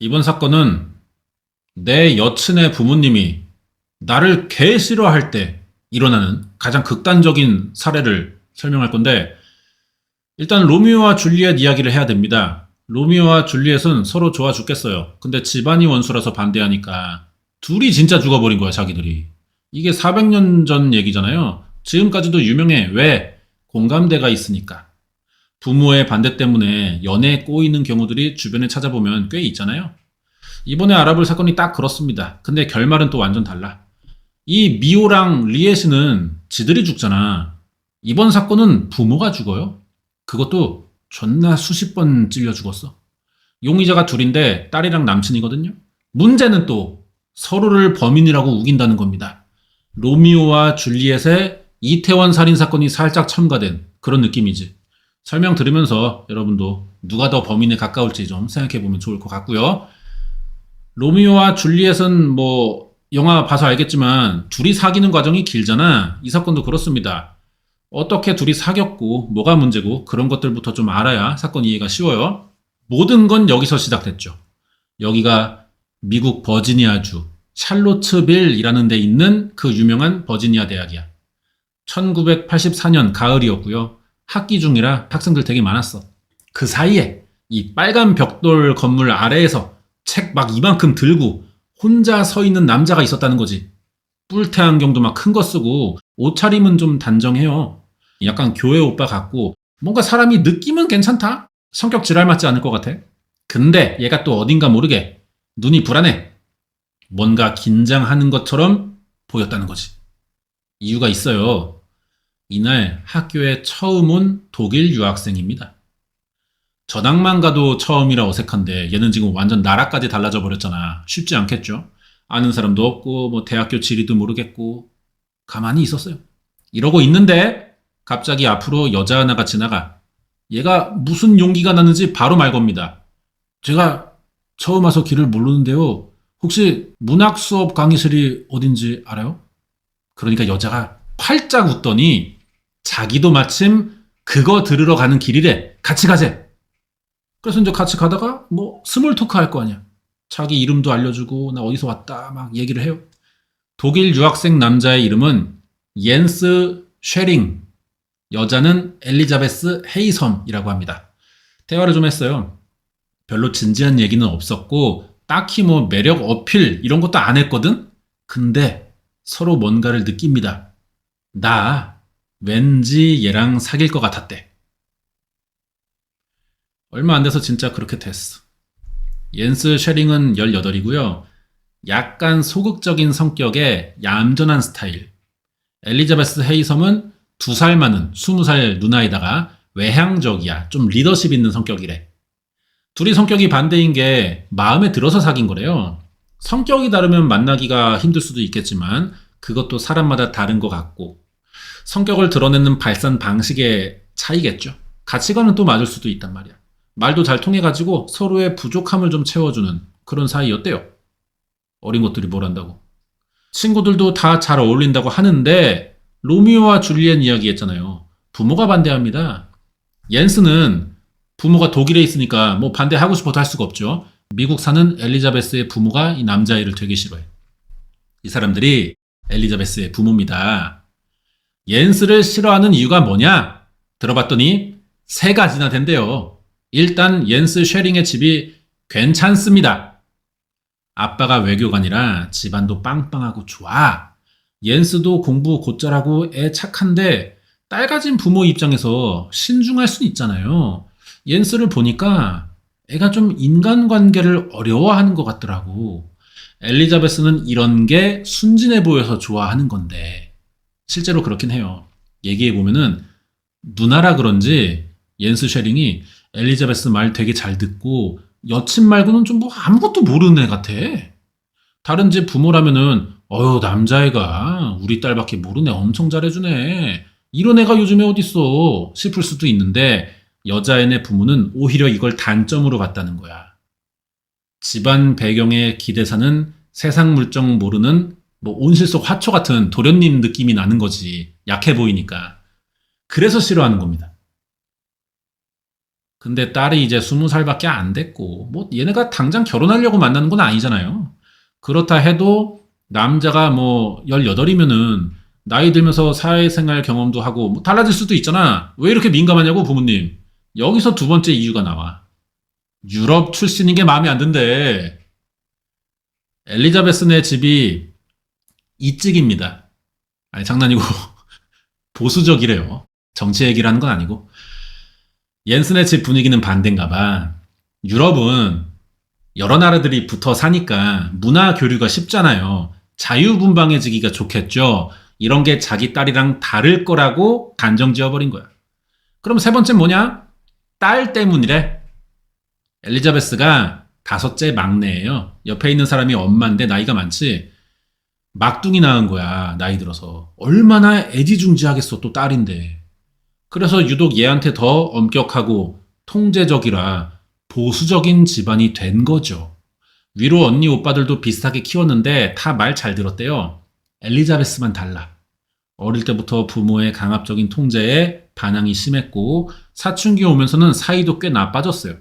이번 사건은 내 여친의 부모님이 나를 개 싫어할 때 일어나는 가장 극단적인 사례를 설명할 건데, 일단 로미오와 줄리엣 이야기를 해야 됩니다. 로미오와 줄리엣은 서로 좋아 죽겠어요. 근데 집안이 원수라서 반대하니까 둘이 진짜 죽어버린 거야, 자기들이. 이게 400년 전 얘기잖아요. 지금까지도 유명해. 왜? 공감대가 있으니까. 부모의 반대 때문에 연애에 꼬이는 경우들이 주변에 찾아보면 꽤 있잖아요. 이번에 알아볼 사건이 딱 그렇습니다. 근데 결말은 또 완전 달라. 이 미호랑 리엣이는 지들이 죽잖아. 이번 사건은 부모가 죽어요. 그것도 존나 수십 번 찔려 죽었어. 용의자가 둘인데 딸이랑 남친이거든요. 문제는 또 서로를 범인이라고 우긴다는 겁니다. 로미오와 줄리엣의 이태원 살인 사건이 살짝 첨가된 그런 느낌이지. 설명 들으면서 여러분도 누가 더 범인에 가까울지 좀 생각해보면 좋을 것 같고요. 로미오와 줄리엣은 뭐 영화 봐서 알겠지만 둘이 사귀는 과정이 길잖아. 이 사건도 그렇습니다. 어떻게 둘이 사귀었고 뭐가 문제고 그런 것들부터 좀 알아야 사건 이해가 쉬워요. 모든 건 여기서 시작됐죠. 여기가 미국 버지니아주 샬로츠빌이라는 데 있는 그 유명한 버지니아 대학이야. 1984년 가을이었고요. 학기 중이라 학생들 되게 많았어. 그 사이에 이 빨간 벽돌 건물 아래에서 책 막 이만큼 들고 혼자 서 있는 남자가 있었다는 거지. 뿔테 안경도 막 큰 거 쓰고 옷차림은 좀 단정해요. 약간 교회 오빠 같고 뭔가 사람이 느낌은 괜찮다? 성격 지랄 맞지 않을 것 같아. 근데 얘가 또 어딘가 모르게 눈이 불안해. 뭔가 긴장하는 것처럼 보였다는 거지. 이유가 있어요. 이날 학교에 처음 온 독일 유학생입니다. 전학만 가도 처음이라 어색한데 얘는 지금 완전 나라까지 달라져 버렸잖아. 쉽지 않겠죠? 아는 사람도 없고 뭐 대학교 지리도 모르겠고 가만히 있었어요. 이러고 있는데 갑자기 앞으로 여자 하나가 지나가. 얘가 무슨 용기가 나는지 바로 말 겁니다. 제가 처음 와서 길을 모르는데요. 혹시 문학 수업 강의실이 어딘지 알아요? 그러니까 여자가 활짝 웃더니 자기도 마침 그거 들으러 가는 길이래. 같이 가재. 그래서 이제 같이 가다가 뭐 스몰 토크 할 거 아니야. 자기 이름도 알려주고 나 어디서 왔다 막 얘기를 해요. 독일 유학생 남자의 이름은 옌스 쉐링, 여자는 엘리자베스 헤이섬이라고 합니다. 대화를 좀 했어요. 별로 진지한 얘기는 없었고 딱히 뭐 매력 어필 이런 것도 안 했거든? 근데 서로 뭔가를 느낍니다. 나 왠지 얘랑 사귈 것 같았대. 얼마 안 돼서 진짜 그렇게 됐어. 옌스 쉐링은 18이고요. 약간 소극적인 성격의 얌전한 스타일. 엘리자베스 헤이섬은 2살 많은 20살 누나에다가 외향적이야. 좀 리더십 있는 성격이래. 둘이 성격이 반대인 게 마음에 들어서 사귄 거래요. 성격이 다르면 만나기가 힘들 수도 있겠지만 그것도 사람마다 다른 것 같고 성격을 드러내는 발산 방식의 차이겠죠. 가치관은 또 맞을 수도 있단 말이야. 말도 잘 통해가지고 서로의 부족함을 좀 채워주는 그런 사이였대요. 어린 것들이 뭘 한다고. 친구들도 다 잘 어울린다고 하는데 로미오와 줄리엣 이야기 했잖아요. 부모가 반대합니다. 옌스는 부모가 독일에 있으니까 뭐 반대하고 싶어도 할 수가 없죠. 미국 사는 엘리자베스의 부모가 이 남자애를 되게 싫어해. 이 사람들이 엘리자베스의 부모입니다. 옌스를 싫어하는 이유가 뭐냐? 들어봤더니 3가지나 된대요. 일단 옌스 쉐링의 집이 괜찮습니다. 아빠가 외교관이라 집안도 빵빵하고 좋아. 옌스도 공부 곧잘하고 애 착한데 딸 가진 부모 입장에서 신중할 수는 있잖아요. 옌스를 보니까 애가 좀 인간관계를 어려워하는 것 같더라고. 엘리자베스는 이런 게 순진해 보여서 좋아하는 건데 실제로 그렇긴 해요. 얘기해보면은 누나라 그런지 옌스 쉐링이 엘리자베스 말 되게 잘 듣고 여친 말고는 좀 뭐 아무것도 모르는 애 같아. 다른 집 부모라면은 남자애가 우리 딸밖에 모르네 엄청 잘해주네. 이런 애가 요즘에 어딨어 싶을 수도 있는데 여자애네 부모는 오히려 이걸 단점으로 봤다는 거야. 집안 배경의 기대사는 세상 물정 모르는 뭐 온실 속 화초 같은 도련님 느낌이 나는 거지. 약해 보이니까. 그래서 싫어하는 겁니다. 근데 딸이 이제 20살밖에 안 됐고, 뭐 얘네가 당장 결혼하려고 만나는 건 아니잖아요. 그렇다 해도 남자가 뭐 18이면은 나이 들면서 사회생활 경험도 하고 뭐 달라질 수도 있잖아. 왜 이렇게 민감하냐고 부모님. 여기서 두 번째 이유가 나와. 유럽 출신인 게 마음에 안 든대. 엘리자베스네 집이 이직입니다. 아니 장난이고 보수적이래요. 정치 얘기를 하는 건 아니고. 옌슨의 집 분위기는 반대인가 봐. 유럽은 여러 나라들이 붙어 사니까 문화 교류가 쉽잖아요. 자유분방해지기가 좋겠죠. 이런 게 자기 딸이랑 다를 거라고 단정 지어버린 거야. 그럼 세 번째 뭐냐? 딸 때문이래. 엘리자베스가 다섯째 막내예요. 옆에 있는 사람이 엄마인데 나이가 많지. 막둥이 낳은 거야. 나이 들어서. 얼마나 애지중지하겠어. 또 딸인데. 그래서 유독 얘한테 더 엄격하고 통제적이라 보수적인 집안이 된 거죠. 위로 언니 오빠들도 비슷하게 키웠는데 다 말 잘 들었대요. 엘리자베스만 달라. 어릴 때부터 부모의 강압적인 통제에 반항이 심했고 사춘기 오면서는 사이도 꽤 나빠졌어요.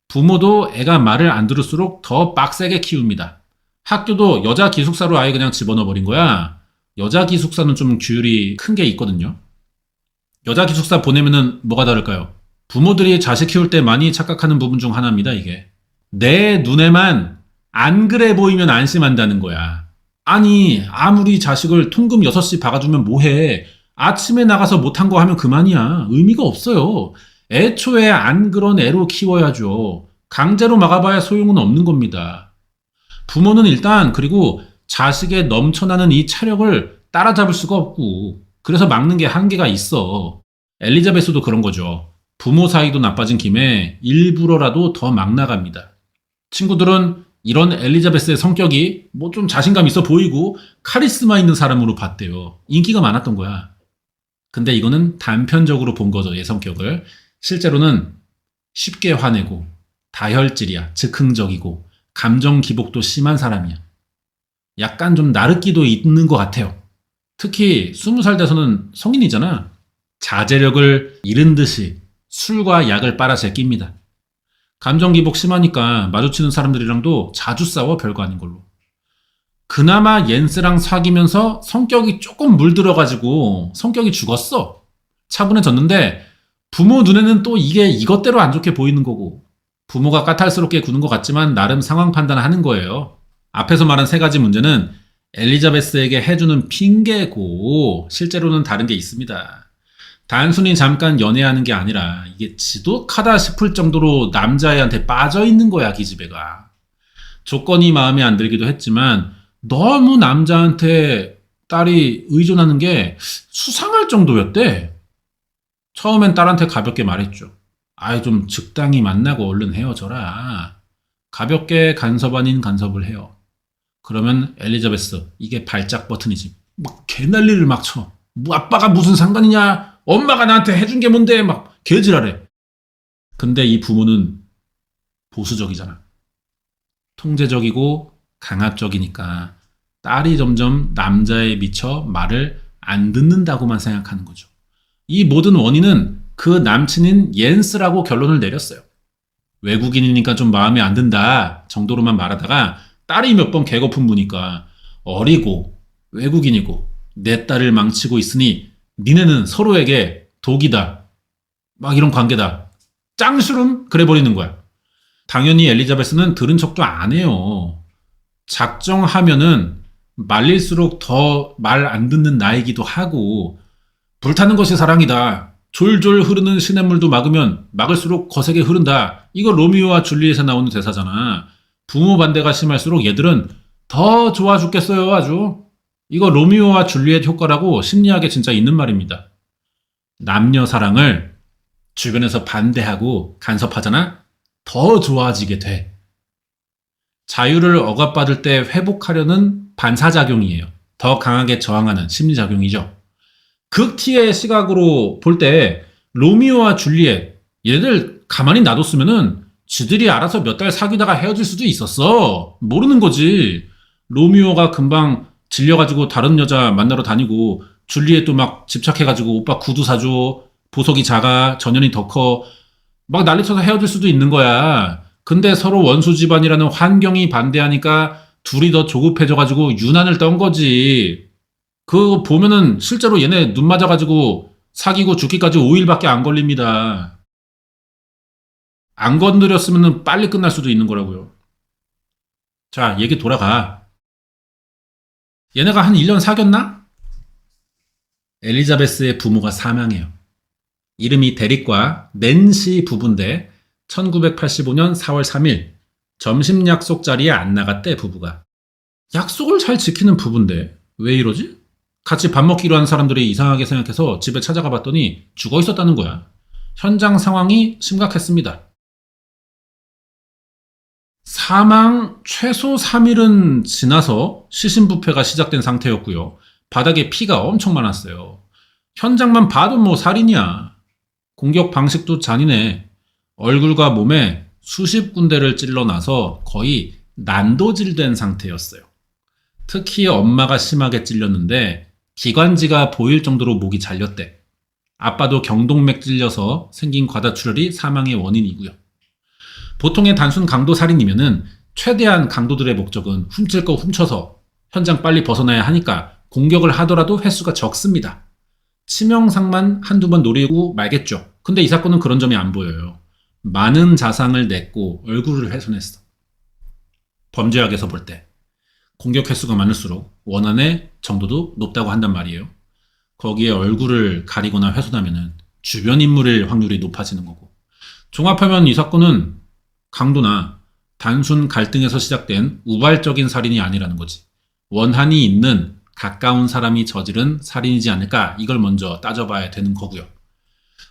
부모도 애가 말을 안 들을수록 더 빡세게 키웁니다. 학교도 여자 기숙사로 아예 그냥 집어넣어 버린 거야. 여자 기숙사는 좀 규율이 큰 게 있거든요. 여자 기숙사 보내면은 뭐가 다를까요? 부모들이 자식 키울 때 많이 착각하는 부분 중 하나입니다, 이게. 내 눈에만 안 그래 보이면 안심한다는 거야. 아니, 아무리 자식을 통금 6시 박아주면 뭐해. 아침에 나가서 못한 거 하면 그만이야. 의미가 없어요. 애초에 안 그런 애로 키워야죠. 강제로 막아봐야 소용은 없는 겁니다. 부모는 일단 그리고 자식의 넘쳐나는 이 차력을 따라잡을 수가 없고 그래서 막는 게 한계가 있어. 엘리자베스도 그런 거죠. 부모 사이도 나빠진 김에 일부러라도 더 막 나갑니다. 친구들은 이런 엘리자베스의 성격이 뭐 좀 자신감 있어 보이고 카리스마 있는 사람으로 봤대요. 인기가 많았던 거야. 근데 이거는 단편적으로 본 거죠, 얘 성격을. 실제로는 쉽게 화내고 다혈질이야. 즉흥적이고 감정 기복도 심한 사람이야. 약간 좀 나르기도 있는 것 같아요. 특히 20살 돼서는 성인이잖아. 자제력을 잃은 듯이 술과 약을 빨아서 낍니다. 감정 기복 심하니까 마주치는 사람들이랑도 자주 싸워 별거 아닌 걸로. 그나마 옌스랑 사귀면서 성격이 조금 물들어가지고 성격이 죽었어. 차분해졌는데 부모 눈에는 또 이게 이것대로 안 좋게 보이는 거고 부모가 까탈스럽게 구는 것 같지만 나름 상황 판단하는 거예요. 앞에서 말한 세 가지 문제는 엘리자베스에게 해주는 핑계고 실제로는 다른 게 있습니다. 단순히 잠깐 연애하는 게 아니라 이게 지독하다 싶을 정도로 남자애한테 빠져있는 거야, 기집애가. 조건이 마음에 안 들기도 했지만 너무 남자한테 딸이 의존하는 게 수상할 정도였대. 처음엔 딸한테 가볍게 말했죠. 아이 좀 적당히 만나고 얼른 헤어져라. 가볍게 간섭 아닌 간섭을 해요. 그러면 엘리자베스 이게 발작 버튼이지. 막 개난리를 막 쳐. 뭐 아빠가 무슨 상관이냐. 엄마가 나한테 해준 게 뭔데 막 개지랄해. 근데 이 부모는 보수적이잖아. 통제적이고 강압적이니까 딸이 점점 남자에 미쳐 말을 안 듣는다고만 생각하는 거죠. 이 모든 원인은 그 남친인 옌스라고 결론을 내렸어요. 외국인이니까 좀 마음에 안 든다 정도로만 말하다가 딸이 몇 번 개거품 무니까 어리고 외국인이고 내 딸을 망치고 있으니 니네는 서로에게 독이다. 막 이런 관계다. 짱수름 그래버리는 거야. 당연히 엘리자베스는 들은 척도 안 해요. 작정하면은 말릴수록 더 말 안 듣는 나이기도 하고 불타는 것이 사랑이다. 졸졸 흐르는 시냇물도 막으면 막을수록 거세게 흐른다. 이거 로미오와 줄리엣에 나오는 대사잖아. 부모 반대가 심할수록 얘들은 더 좋아 죽겠어요 아주. 이거 로미오와 줄리엣 효과라고 심리학에 진짜 있는 말입니다. 남녀 사랑을 주변에서 반대하고 간섭하잖아? 더 좋아지게 돼. 자유를 억압받을 때 회복하려는 반사작용이에요. 더 강하게 저항하는 심리작용이죠. 극티의 시각으로 볼 때 로미오와 줄리엣 얘들 가만히 놔뒀으면은 지들이 알아서 몇 달 사귀다가 헤어질 수도 있었어. 모르는 거지. 로미오가 금방 질려가지고 다른 여자 만나러 다니고 줄리엣도 막 집착해가지고 오빠 구두 사줘. 보석이 작아. 전현이 더 커. 막 난리쳐서 헤어질 수도 있는 거야. 근데 서로 원수 집안이라는 환경이 반대하니까 둘이 더 조급해져가지고 유난을 떤 거지. 그거 보면은 실제로 얘네 눈 맞아가지고 사귀고 죽기까지 5일밖에 안 걸립니다. 안 건드렸으면 빨리 끝날 수도 있는 거라고요. 자, 얘기 돌아가. 얘네가 한 1년 사귀었나? 엘리자베스의 부모가 사망해요. 이름이 데릭과 낸시 부부인데 1985년 4월 3일 점심 약속 자리에 안 나갔대 부부가. 약속을 잘 지키는 부부인데 왜 이러지? 같이 밥 먹기로 한 사람들이 이상하게 생각해서 집에 찾아가 봤더니 죽어 있었다는 거야. 현장 상황이 심각했습니다. 사망 최소 3일은 지나서 시신부패가 시작된 상태였고요. 바닥에 피가 엄청 많았어요. 현장만 봐도 뭐 살인이야. 공격 방식도 잔인해. 얼굴과 몸에 수십 군데를 찔러놔서 거의 난도질된 상태였어요. 특히 엄마가 심하게 찔렸는데 기관지가 보일 정도로 목이 잘렸대. 아빠도 경동맥 찔려서 생긴 과다출혈이 사망의 원인이고요. 보통의 단순 강도 살인이면은 최대한 강도들의 목적은 훔칠 거 훔쳐서 현장 빨리 벗어나야 하니까 공격을 하더라도 횟수가 적습니다. 치명상만 한두 번 노리고 말겠죠. 근데 이 사건은 그런 점이 안 보여요. 많은 자상을 냈고 얼굴을 훼손했어. 범죄학에서 볼 때 공격 횟수가 많을수록 원한의 정도도 높다고 한단 말이에요. 거기에 얼굴을 가리거나 훼손하면 주변 인물일 확률이 높아지는 거고. 종합하면 이 사건은 강도나 단순 갈등에서 시작된 우발적인 살인이 아니라는 거지. 원한이 있는 가까운 사람이 저지른 살인이지 않을까, 이걸 먼저 따져봐야 되는 거고요.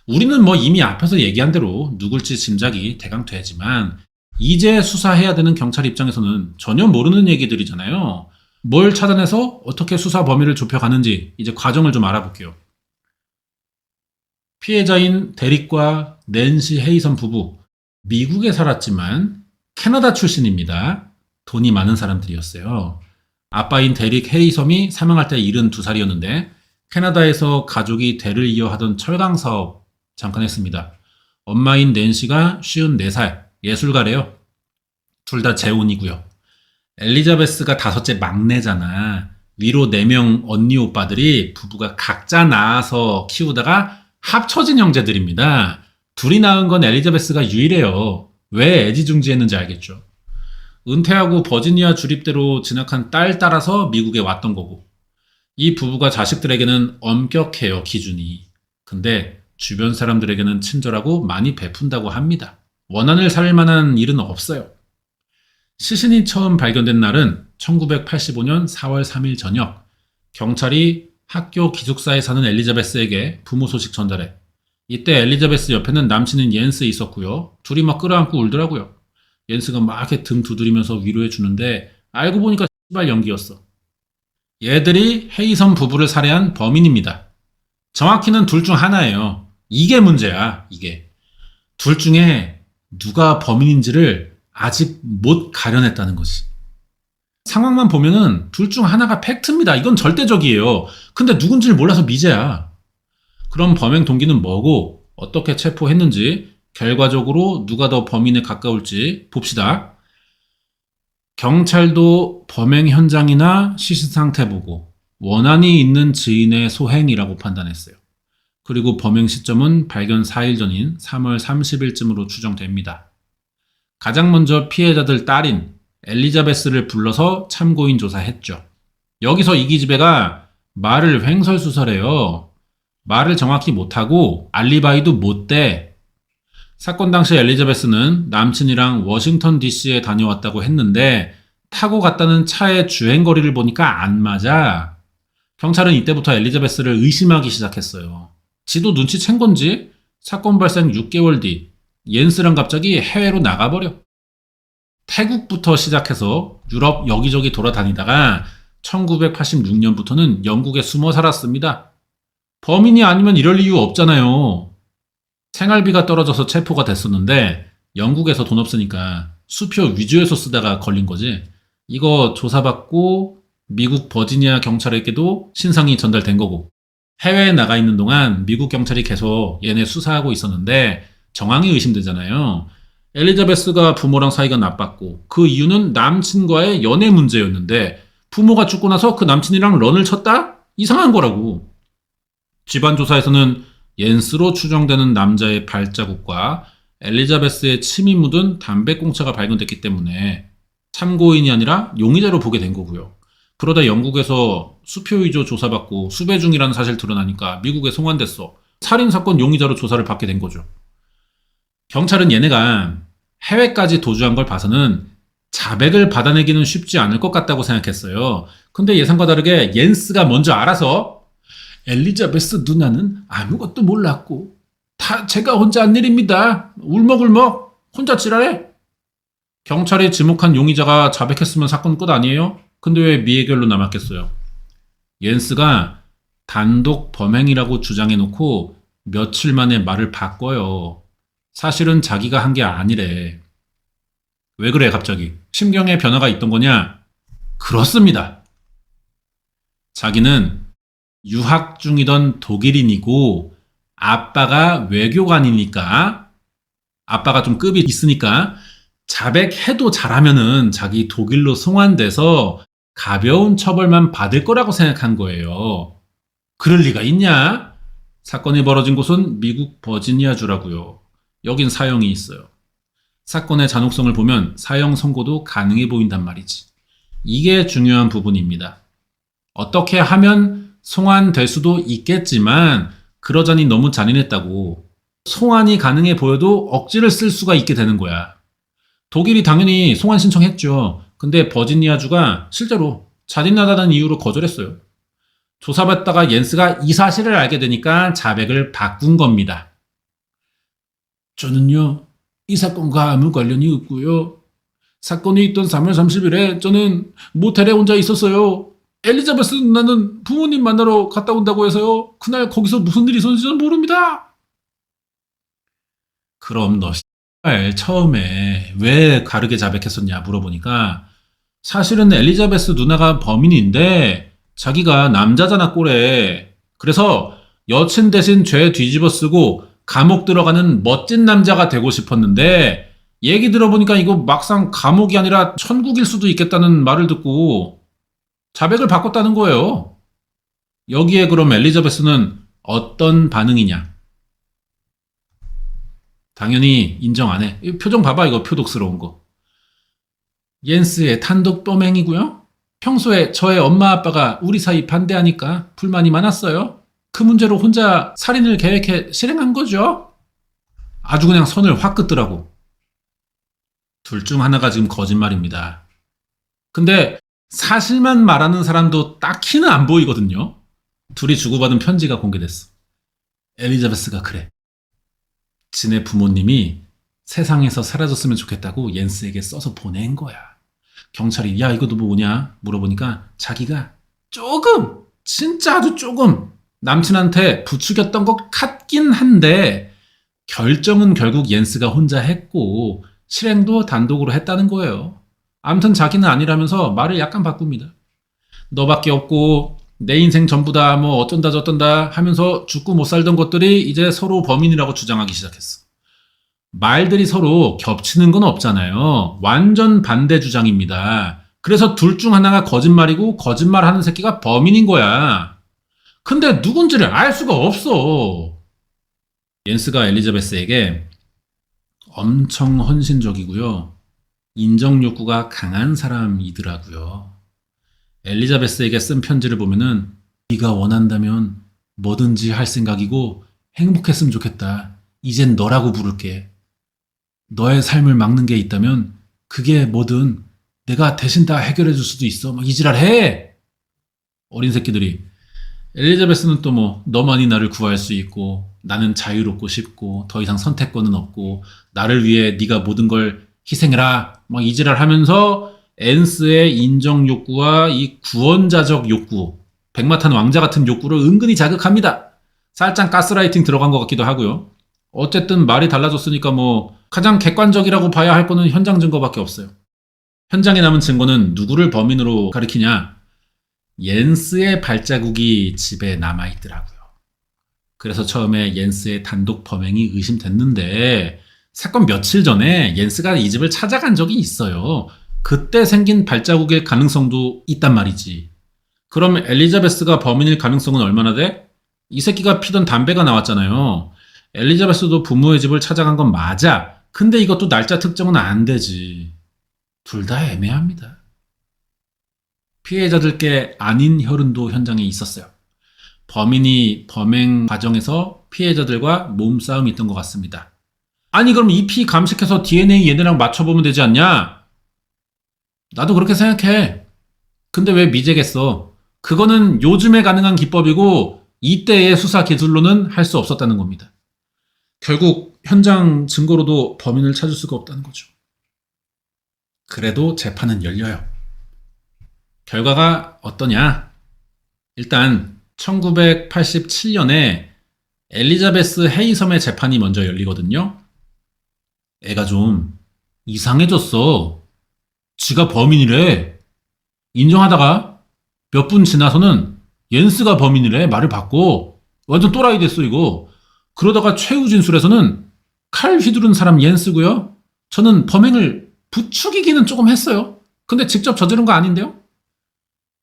우리는 뭐 이미 앞에서 얘기한 대로 누굴지 짐작이 대강 되지만 이제 수사해야 되는 경찰 입장에서는 전혀 모르는 얘기들이잖아요. 뭘 찾아내서 어떻게 수사 범위를 좁혀가는지 이제 과정을 좀 알아볼게요. 피해자인 데릭과 낸시 헤이선 부부, 미국에 살았지만 캐나다 출신입니다. 돈이 많은 사람들이었어요. 아빠인 데릭 헤이섬이 사망할 때 72살이었는데 캐나다에서 가족이 대를 이어 하던 철강 사업 잠깐 했습니다. 엄마인 낸시가 54살, 예술가래요. 둘 다 재혼이고요. 엘리자베스가 5째 막내잖아. 위로 4명 언니 오빠들이 부부가 각자 낳아서 키우다가 합쳐진 형제들입니다. 둘이 낳은 건 엘리자베스가 유일해요. 왜 애지중지했는지 알겠죠. 은퇴하고 버지니아 주립대로 진학한 딸 따라서 미국에 왔던 거고. 이 부부가 자식들에게는 엄격해요, 기준이. 근데 주변 사람들에게는 친절하고 많이 베푼다고 합니다. 원한을 살 만한 일은 없어요. 시신이 처음 발견된 날은 1985년 4월 3일 저녁, 경찰이 학교 기숙사에 사는 엘리자베스에게 부모 소식 전달해. 이때 엘리자베스 옆에는 남친인 옌스 있었고요. 둘이 막 끌어안고 울더라고요. 옌스가 막 이렇게 등 두드리면서 위로해 주는데 알고 보니까 씨발 연기였어. 얘들이 헤이섬 부부를 살해한 범인입니다. 정확히는 둘 중 하나예요. 이게 문제야, 이게. 둘 중에 누가 범인인지를 아직 못 가려냈다는 것이. 상황만 보면은 둘 중 하나가 팩트입니다. 이건 절대적이에요. 근데 누군지를 몰라서 미제야. 그럼 범행 동기는 뭐고 어떻게 체포했는지, 결과적으로 누가 더 범인에 가까울지 봅시다. 경찰도 범행 현장이나 시신 상태 보고 원한이 있는 지인의 소행이라고 판단했어요. 그리고 범행 시점은 발견 4일 전인 3월 30일쯤으로 추정됩니다. 가장 먼저 피해자들 딸인 엘리자베스를 불러서 참고인 조사했죠. 여기서 이 기집애가 말을 횡설수설해요. 말을 정확히 못하고 알리바이도 못 대. 사건 당시 엘리자베스는 남친이랑 워싱턴 DC에 다녀왔다고 했는데 타고 갔다는 차의 주행거리를 보니까 안 맞아. 경찰은 이때부터 엘리자베스를 의심하기 시작했어요. 지도 눈치챈 건지 사건 발생 6개월 뒤 옌스랑 갑자기 해외로 나가버려. 태국부터 시작해서 유럽 여기저기 돌아다니다가 1986년부터는 영국에 숨어 살았습니다. 범인이 아니면 이럴 이유 없잖아요. 생활비가 떨어져서 체포가 됐었는데 영국에서 돈 없으니까 수표 위조해서 쓰다가 걸린 거지. 이거 조사받고 미국 버지니아 경찰에게도 신상이 전달된 거고. 해외에 나가 있는 동안 미국 경찰이 계속 얘네 수사하고 있었는데 정황이 의심되잖아요. 엘리자베스가 부모랑 사이가 나빴고 그 이유는 남친과의 연애 문제였는데 부모가 죽고 나서 그 남친이랑 런을 쳤다? 이상한 거라고. 집안 조사에서는 옌스로 추정되는 남자의 발자국과 엘리자베스의 침이 묻은 담배꽁초가 발견됐기 때문에 참고인이 아니라 용의자로 보게 된 거고요. 그러다 영국에서 수표위조 조사받고 수배 중이라는 사실 드러나니까 미국에 송환됐어. 살인사건 용의자로 조사를 받게 된 거죠. 경찰은 얘네가 해외까지 도주한 걸 봐서는 자백을 받아내기는 쉽지 않을 것 같다고 생각했어요. 근데 예상과 다르게 옌스가 먼저 알아서 엘리자베스 누나는 아무것도 몰랐고 다 제가 혼자 한 일입니다. 울먹울먹 혼자 찌랄해. 경찰이 지목한 용의자가 자백했으면 사건 끝 아니에요? 근데 왜 미해결로 남았겠어요? 옌스가 단독 범행이라고 주장해놓고 며칠 만에 말을 바꿔요. 사실은 자기가 한 게 아니래. 왜 그래 갑자기? 심경에 변화가 있던 거냐? 그렇습니다. 자기는 유학 중이던 독일인이고 아빠가 외교관이니까 아빠가 좀 급이 있으니까 자백해도 잘하면은 자기 독일로 송환돼서 가벼운 처벌만 받을 거라고 생각한 거예요. 그럴 리가 있냐? 사건이 벌어진 곳은 미국 버지니아주라고요. 여긴 사형이 있어요. 사건의 잔혹성을 보면 사형 선고도 가능해 보인단 말이지. 이게 중요한 부분입니다. 어떻게 하면 송환될 수도 있겠지만 그러자니 너무 잔인했다고 송환이 가능해 보여도 억지를 쓸 수가 있게 되는 거야. 독일이 당연히 송환 신청했죠. 근데 버지니아주가 실제로 잔인하다는 이유로 거절했어요. 조사받다가 옌스가 이 사실을 알게 되니까 자백을 바꾼 겁니다. 저는요, 이 사건과 아무 관련이 없고요. 사건이 있던 3월 30일에 저는 모텔에 혼자 있었어요. 엘리자베스 누나는 부모님 만나러 갔다 온다고 해서요. 그날 거기서 무슨 일이 있었는지 저는 모릅니다. 그럼 너 처음에 왜 가르게 자백했었냐 물어보니까 사실은 엘리자베스 누나가 범인인데 자기가 남자잖아 꼴에. 그래서 여친 대신 죄 뒤집어 쓰고 감옥 들어가는 멋진 남자가 되고 싶었는데 얘기 들어보니까 이거 막상 감옥이 아니라 천국일 수도 있겠다는 말을 듣고 자백을 바꿨다는 거예요. 여기에 그럼 엘리자베스는 어떤 반응이냐? 당연히 인정 안 해. 이 표정 봐봐 이거 표독스러운 거. 옌스의 단독 범행이고요. 평소에 저의 엄마 아빠가 우리 사이 반대하니까 불만이 많았어요. 그 문제로 혼자 살인을 계획해 실행한 거죠. 아주 그냥 선을 확 긋더라고. 둘 중 하나가 지금 거짓말입니다. 근데 사실만 말하는 사람도 딱히는 안 보이거든요. 둘이 주고받은 편지가 공개됐어. 엘리자베스가 그래. 지네 부모님이 세상에서 사라졌으면 좋겠다고 옌스에게 써서 보낸 거야. 경찰이 야 이거 너 뭐냐 물어보니까 자기가 조금 진짜 아주 조금 남친한테 부추겼던 것 같긴 한데 결정은 결국 옌스가 혼자 했고 실행도 단독으로 했다는 거예요. 아무튼 자기는 아니라면서 말을 약간 바꿉니다. 너밖에 없고 내 인생 전부다 뭐 어쩐다 저쩐다 하면서 죽고 못 살던 것들이 이제 서로 범인이라고 주장하기 시작했어. 말들이 서로 겹치는 건 없잖아요. 완전 반대 주장입니다. 그래서 둘 중 하나가 거짓말이고 거짓말하는 새끼가 범인인 거야. 근데 누군지를 알 수가 없어. 옌스가 엘리자베스에게 엄청 헌신적이고요. 인정 욕구가 강한 사람이더라고요. 엘리자베스에게 쓴 편지를 보면은 네가 원한다면 뭐든지 할 생각이고 행복했으면 좋겠다. 이젠 너라고 부를게. 너의 삶을 막는 게 있다면 그게 뭐든 내가 대신 다 해결해 줄 수도 있어. 막 이지랄 해. 어린 새끼들이. 엘리자베스는 또 뭐 너만이 나를 구할 수 있고 나는 자유롭고 싶고 더 이상 선택권은 없고 나를 위해 네가 모든 걸 희생해라. 막 이지랄 하면서 앤스의 인정 욕구와 이 구원자적 욕구, 백마탄 왕자 같은 욕구를 은근히 자극합니다. 살짝 가스라이팅 들어간 것 같기도 하고요. 어쨌든 말이 달라졌으니까 뭐 가장 객관적이라고 봐야 할 거는 현장 증거밖에 없어요. 현장에 남은 증거는 누구를 범인으로 가리키냐? 옌스의 발자국이 집에 남아있더라고요. 그래서 처음에 옌스의 단독 범행이 의심됐는데 사건 며칠 전에 옌스가 이 집을 찾아간 적이 있어요. 그때 생긴 발자국일 가능성도 있단 말이지. 그럼 엘리자베스가 범인일 가능성은 얼마나 돼? 이 새끼가 피던 담배가 나왔잖아요. 엘리자베스도 부모의 집을 찾아간 건 맞아. 근데 이것도 날짜 특정은 안 되지. 둘 다 애매합니다. 피해자들께 아닌 혈흔도 현장에 있었어요. 범인이 범행 과정에서 피해자들과 몸싸움이 있던 것 같습니다. 아니 그럼 이 피 감식해서 DNA 얘네랑 맞춰보면 되지 않냐? 나도 그렇게 생각해. 근데 왜 미제겠어? 그거는 요즘에 가능한 기법이고 이때의 수사 기술로는 할 수 없었다는 겁니다. 결국 현장 증거로도 범인을 찾을 수가 없다는 거죠. 그래도 재판은 열려요. 결과가 어떠냐? 일단 1987년에 엘리자베스 헤이섬의 재판이 먼저 열리거든요. 애가 좀 이상해졌어. 지가 범인이래. 인정하다가 몇 분 지나서는 옌스가 범인이래 말을 바꿔. 완전 또라이 됐어 이거. 그러다가 최후 진술에서는 칼 휘두른 사람 옌스고요. 저는 범행을 부추기기는 조금 했어요. 근데 직접 저지른 거 아닌데요?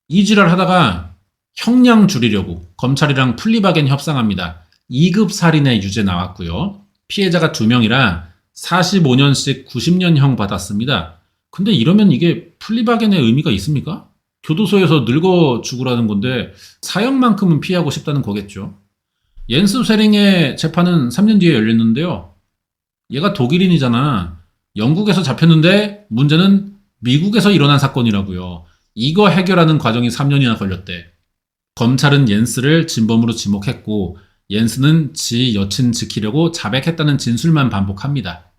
이 지랄 하다가 형량 줄이려고 검찰이랑 플리바겐 협상합니다. 2급 살인의 유죄 나왔고요. 피해자가 2명이라 45년씩 90년형 받았습니다. 근데 이러면 이게 플리바겐의 의미가 있습니까? 교도소에서 늙어 죽으라는 건데 사형만큼은 피하고 싶다는 거겠죠. 옌스 쉐링의 재판은 3년 뒤에 열렸는데요. 얘가 독일인이잖아. 영국에서 잡혔는데 문제는 미국에서 일어난 사건이라고요. 이거 해결하는 과정이 3년이나 걸렸대. 검찰은 옌스를 진범으로 지목했고 옌스는 지 여친 지키려고 자백했다는 진술만 반복합니다.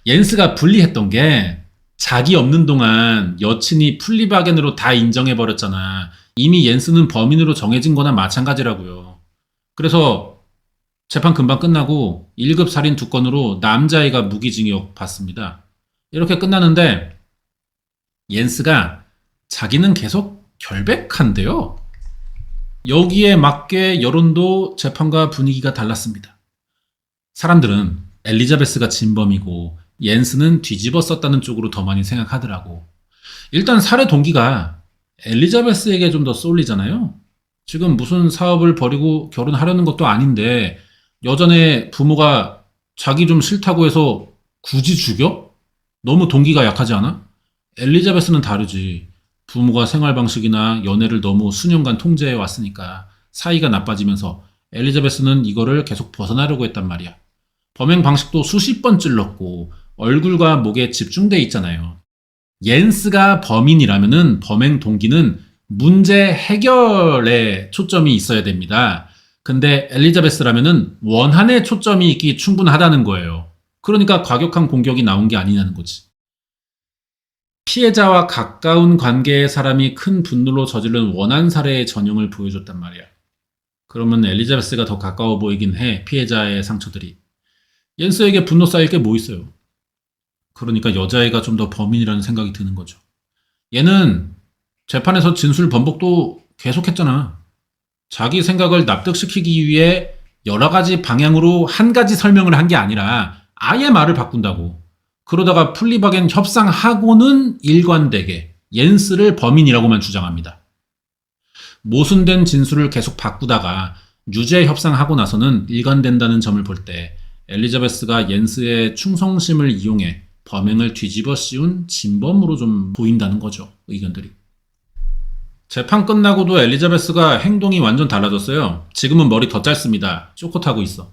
옌스가 불리했던 게 자기 없는 동안 여친이 플리바겐으로 다 인정해버렸잖아. 이미 옌스는 범인으로 정해진 거나 마찬가지라고요. 그래서 재판 금방 끝나고 1급 살인 2건으로 남자아이가 무기징역 받습니다. 이렇게 끝나는데 옌스가 자기는 계속 결백한데요. 여기에 맞게 여론도 재판과 분위기가 달랐습니다. 사람들은 엘리자베스가 진범이고 옌스는 뒤집어 썼다는 쪽으로 더 많이 생각하더라고. 일단 살해 동기가 엘리자베스에게 좀 더 쏠리잖아요. 지금 무슨 사업을 벌이고 결혼하려는 것도 아닌데 여전에 부모가 자기 좀 싫다고 해서 굳이 죽여? 너무 동기가 약하지 않아? 엘리자베스는 다르지. 부모가 생활 방식이나 연애를 너무 수년간 통제해 왔으니까 사이가 나빠지면서 엘리자베스는 이거를 계속 벗어나려고 했단 말이야. 범행 방식도 수십 번 찔렀고 얼굴과 목에 집중돼 있잖아요. 옌스가 범인이라면은 범행 동기는 문제 해결에 초점이 있어야 됩니다. 근데 엘리자베스라면은 원한에 초점이 있기 충분하다는 거예요. 그러니까 과격한 공격이 나온 게 아니냐는 거지. 피해자와 가까운 관계의 사람이 큰 분노로 저지른 원한 살해의 전형을 보여줬단 말이야. 그러면 엘리자베스가 더 가까워 보이긴 해, 피해자의 상처들이. 옌스에게 분노 쌓일 게 뭐 있어요? 그러니까 여자애가 좀 더 범인이라는 생각이 드는 거죠. 얘는 재판에서 진술 번복도 계속했잖아. 자기 생각을 납득시키기 위해 여러 가지 방향으로 한 가지 설명을 한 게 아니라 아예 말을 바꾼다고. 그러다가 플리바겐 협상하고는 일관되게 옌스를 범인이라고만 주장합니다. 모순된 진술을 계속 바꾸다가 유죄 협상하고 나서는 일관된다는 점을 볼 때 엘리자베스가 옌스의 충성심을 이용해 범행을 뒤집어 씌운 진범으로 좀 보인다는 거죠. 의견들이. 재판 끝나고도 엘리자베스가 행동이 완전 달라졌어요. 지금은 머리 더 짧습니다. 쪼끗하고 있어.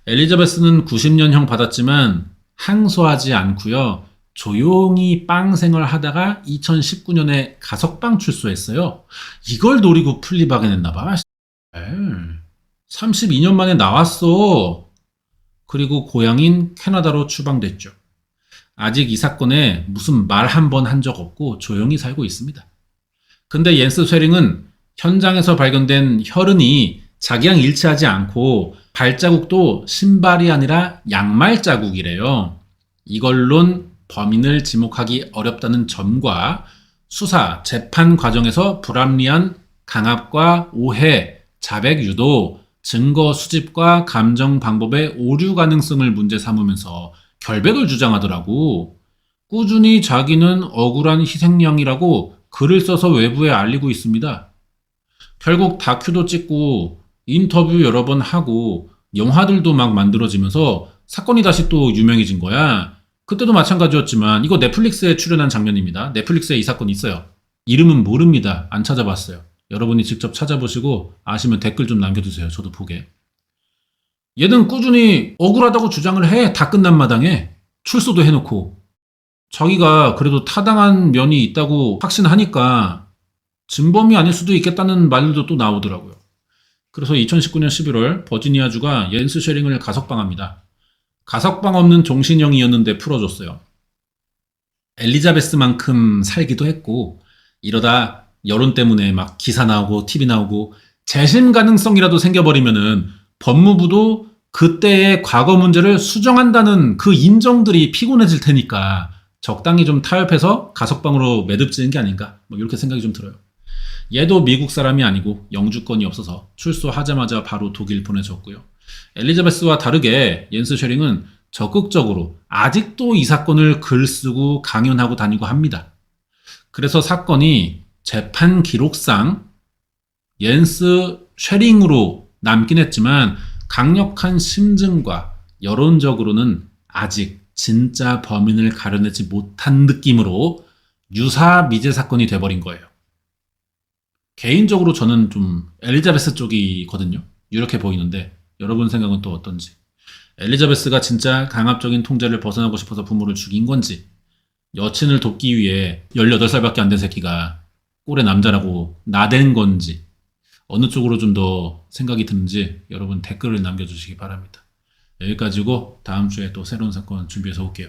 엘리자베스는 90년형 받았지만 항소하지 않고요. 조용히 빵 생활하다가 2019년에 가석방 출소했어요. 이걸 노리고 플리바겐 했나봐. 32년 만에 나왔어. 그리고 고향인 캐나다로 추방됐죠. 아직 이 사건에 무슨 말 한 번 한 적 없고 조용히 살고 있습니다. 근데 옌스 쉐링은 현장에서 발견된 혈흔이 자기랑 일치하지 않고 발자국도 신발이 아니라 양말 자국이래요. 이걸론 범인을 지목하기 어렵다는 점과 수사, 재판 과정에서 불합리한 강압과 오해, 자백 유도, 증거 수집과 감정 방법의 오류 가능성을 문제 삼으면서 결백을 주장하더라고. 꾸준히 자기는 억울한 희생양이라고 글을 써서 외부에 알리고 있습니다. 결국 다큐도 찍고 인터뷰 여러 번 하고 영화들도 막 만들어지면서 사건이 다시 또 유명해진 거야. 그때도 마찬가지였지만 이거 넷플릭스에 출연한 장면입니다. 넷플릭스에 이 사건이 있어요. 이름은 모릅니다. 안 찾아봤어요. 여러분이 직접 찾아보시고 아시면 댓글 좀 남겨주세요. 저도 보게. 얘는 꾸준히 억울하다고 주장을 해. 다 끝난 마당에. 출소도 해놓고. 자기가 그래도 타당한 면이 있다고 확신하니까 진범이 아닐 수도 있겠다는 말들도 또 나오더라고요. 그래서 2019년 11월 버지니아주가 옌스 쉐링을 가석방합니다. 가석방 없는 종신형이었는데 풀어줬어요. 엘리자베스만큼 살기도 했고 이러다 여론 때문에 막 기사 나오고 TV 나오고 재심 가능성이라도 생겨버리면은 법무부도 그때의 과거 문제를 수정한다는 그 인정들이 피곤해질 테니까 적당히 좀 타협해서 가석방으로 매듭지는 게 아닌가 뭐 이렇게 생각이 좀 들어요. 얘도 미국 사람이 아니고 영주권이 없어서 출소하자마자 바로 독일 보내졌고요. 엘리자베스와 다르게 옌스 쉐링은 적극적으로 아직도 이 사건을 글쓰고 강연하고 다니고 합니다. 그래서 사건이 재판 기록상 옌스 쉐링으로 남긴 했지만 강력한 심증과 여론적으로는 아직 진짜 범인을 가려내지 못한 느낌으로 유사 미제 사건이 돼버린 거예요. 개인적으로 저는 좀 엘리자베스 쪽이거든요. 이렇게 보이는데 여러분 생각은 또 어떤지. 엘리자베스가 진짜 강압적인 통제를 벗어나고 싶어서 부모를 죽인 건지, 여친을 돕기 위해 18살밖에 안 된 새끼가 꼴의 남자라고 나댄 건지, 어느 쪽으로 좀 더 생각이 드는지 여러분 댓글을 남겨주시기 바랍니다. 여기까지고 다음 주에 또 새로운 사건 준비해서 올게요.